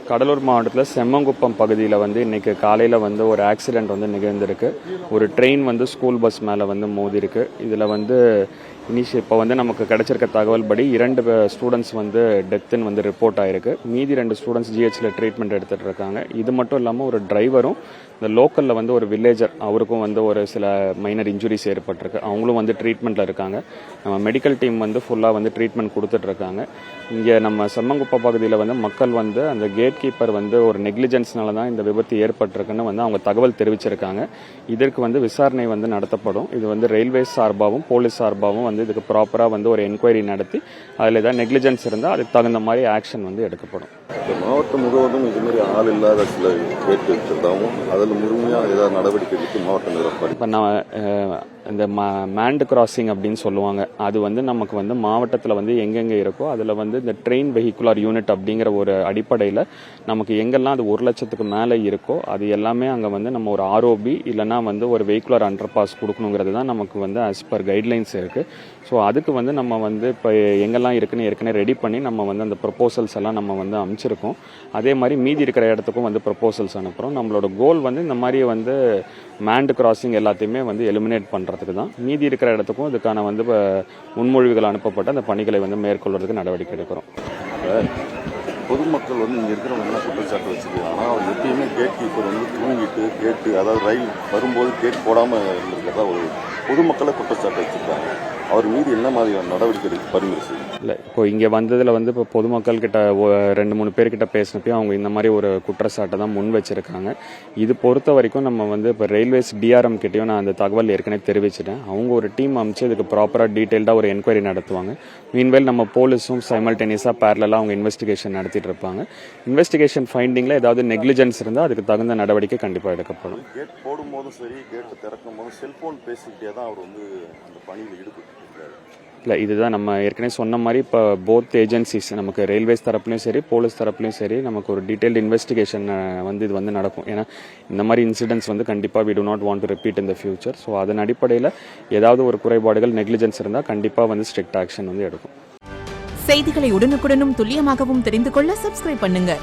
கடலூர் மாவட்டத்தில் செம்மங்குப்பம் பகுதியில் வந்து இன்றைக்கி காலையில் வந்து ஒரு ஆக்சிடெண்ட் வந்து நிகழ்ந்திருக்கு. ஒரு ட்ரெயின் வந்து ஸ்கூல் பஸ் மேலே வந்து மோதிருக்கு. இதில் வந்து இப்போ வந்து நமக்கு கிடைச்சிருக்க தகவல் படி 2 ஸ்டூடெண்ட்ஸ் வந்து டெத்துன்னு வந்து ரிப்போர்ட் ஆகிருக்கு. மீதி 2 ஸ்டூடெண்ட்ஸ் ஜிஹெச்சில் ட்ரீட்மெண்ட் எடுத்துகிட்டு இருக்காங்க. இது மட்டும் இல்லாமல் ஒரு டிரைவரும் இந்த லோக்கலில் வந்து ஒரு வில்லேஜர் அவருக்கும் வந்து ஒரு சில மைனர் இன்ஜுரிஸ் ஏற்பட்டிருக்கு. அவங்களும் வந்து ட்ரீட்மெண்ட்டில் இருக்காங்க. நம்ம மெடிக்கல் டீம் வந்து ஃபுல்லாக வந்து ட்ரீட்மெண்ட் கொடுத்துட்ருக்காங்க. இங்கே நம்ம செம்மங்குப்பம் பகுதியில் வந்து மக்கள் வந்து அந்த கேட் கீப்பர் வந்து ஒரு நெக்லிஜென்ஸ்னால தான் இந்த விபத்து ஏற்பட்டிருக்குன்னு வந்து அவங்க தகவல் தெரிவிச்சிருக்காங்க. இதற்கு வந்து விசாரணை வந்து நடத்தப்படும். இது வந்து ரயில்வே சார்பாகவும் போலீஸ் சார்பாகவும் வந்து இதுக்கு ப்ராப்பராக வந்து ஒரு என்கொயரி நடத்தி அதில் ஏதாவது நெக்லிஜென்ஸ் இருந்தால் அதுக்கு தகுந்த மாதிரி ஆக்ஷன் வந்து எடுக்கப்படும். மாவட்டம் முழுவதும் இதுமாரி ஆள் இல்லாத சில கேட்டு இருக்கிறதாகவும் அதில் முழுமையாக ஏதாவது நடவடிக்கை எடுத்து மாவட்டம் நிரப்பாடி இப்போ நான் இந்த மேண்ட் கிராசிங் அப்படின்னு சொல்லுவாங்க. அது வந்து நமக்கு வந்து மாவட்டத்தில் வந்து எங்கெங்கே இருக்கோ அதில் வந்து இந்த ட்ரெயின் வெஹிகுலர் யூனிட் அப்படிங்கிற ஒரு அடிப்படையில் நமக்கு எங்கெல்லாம் அது 1 லட்சத்துக்கு மேலே இருக்கோ அது எல்லாமே அங்கே வந்து நம்ம ஒரு ஆர்ஓபி இல்லைனா வந்து ஒரு வெஹிகுலர் அண்டர் பாஸ் கொடுக்கணுங்கிறது தான் நமக்கு வந்து ஆஸ் பர் கைட்லைன்ஸ் இருக்குது. ஸோ அதுக்கு வந்து நம்ம வந்து இப்போ எங்கெல்லாம் இருக்குன்னு ஏற்கனவே ரெடி பண்ணி நம்ம வந்து அந்த ப்ரொப்போசல்ஸ் எல்லாம் நம்ம வந்து அமைச்சிருக்கோம். அதே மாதிரி மீதி இருக்கிற இடத்துக்கும் வந்து ப்ரொப்போசல்ஸ் அனுப்புகிறோம். நம்மளோட கோல் வந்து இந்த மாதிரி வந்து மேண்ட் கிராசிங் எல்லாத்தையுமே வந்து எலிமினேட் பண்ணுறதுக்கு தான். மீதி இருக்கிற இடத்துக்கும் இதுக்கான வந்து முன்மொழிவுகள் அனுப்பப்பட்டு அந்த பணிகளை வந்து மேற்கொள்வதற்கு நடவடிக்கை எடுக்கிறோம். பொதுமக்கள் வந்து இங்கே இருக்கிறவங்க என்ன குற்றச்சாட்டு வச்சுருக்காங்க, ஆனால் அவர் எப்பயுமே கேட் கீப்பர் வந்து தூங்கிட்டு கேட்டு அதாவது ரயில் வரும்போது கேட் போடாமல் இருக்கிறதா ஒரு பொதுமக்களை குற்றச்சாட்டு வச்சுருக்காங்க. அவர் மீது என்ன மாதிரியான நடவடிக்கை பரிந்துரை செய்யும்? இல்லை, இப்போ இங்கே வந்ததில் வந்து இப்போ பொதுமக்கள் கிட்ட 2-3 பேர்கிட்ட பேசினப்போ அவங்க இந்த மாதிரி ஒரு குற்றச்சாட்டை தான் முன் வச்சிருக்காங்க. இது பொறுத்த வரைக்கும் நம்ம வந்து இப்போ ரயில்வேஸ் டிஆர்எம் கிட்டையும் நான் அந்த தகவல் ஏற்கனவே தெரிவிச்சிட்டேன். அவங்க ஒரு டீம் அமைச்சு இதுக்கு ப்ராப்பராக டீட்டெயில்டாக ஒரு என்கொயரி நடத்துவாங்க. மீன்வேல் நம்ம போலீஸும் சைமல்டேனியஸாக பேரலாக அவங்க இன்வெஸ்டிகேஷன் நடத்திட்டு இருப்பாங்க. இன்வெஸ்டிகேஷன் ஃபைண்டிங்கில் ஏதாவது நெக்லிஜென்ஸ் இருந்தால் அதுக்கு தகுந்த நடவடிக்கை கண்டிப்பாக எடுக்கப்படும். கேட் போடும்போதும் சரி கேட்டு திறக்கும் போதும் செல்போன் பேசிக்கிட்டே தான் அவர் வந்து அந்த பணியில் ஈடுபட்டு. இல்லை, இதுதான் நம்ம ஏற்கனவே சொன்ன மாதிரி இப்போ போத் ஏஜென்சிஸ் நமக்கு ரயில்வேஸ் தரப்புலையும் சரி போலீஸ் தரப்புலையும் சரி நமக்கு ஒரு டீட்டெயில்டு இன்வெஸ்டிகேஷன் வந்து இது வந்து நடக்கும். ஏன்னா இந்த மாதிரி இன்சிடென்ட்ஸ் வந்து கண்டிப்பாக we do not want to repeat in the future. So அதன் அடிப்படையில் ஏதாவது ஒரு குறைபாடுகள் நெக்லிஜென்ஸ் இருந்தால் கண்டிப்பாக வந்து ஸ்ட்ரிக்ட் ஆக்ஷன் வந்து எடுக்கும். செய்திகளை உடனுக்குடனும் துல்லியமாகவும் தெரிந்து கொள்ள சப்ஸ்கிரைப் பண்ணுங்க.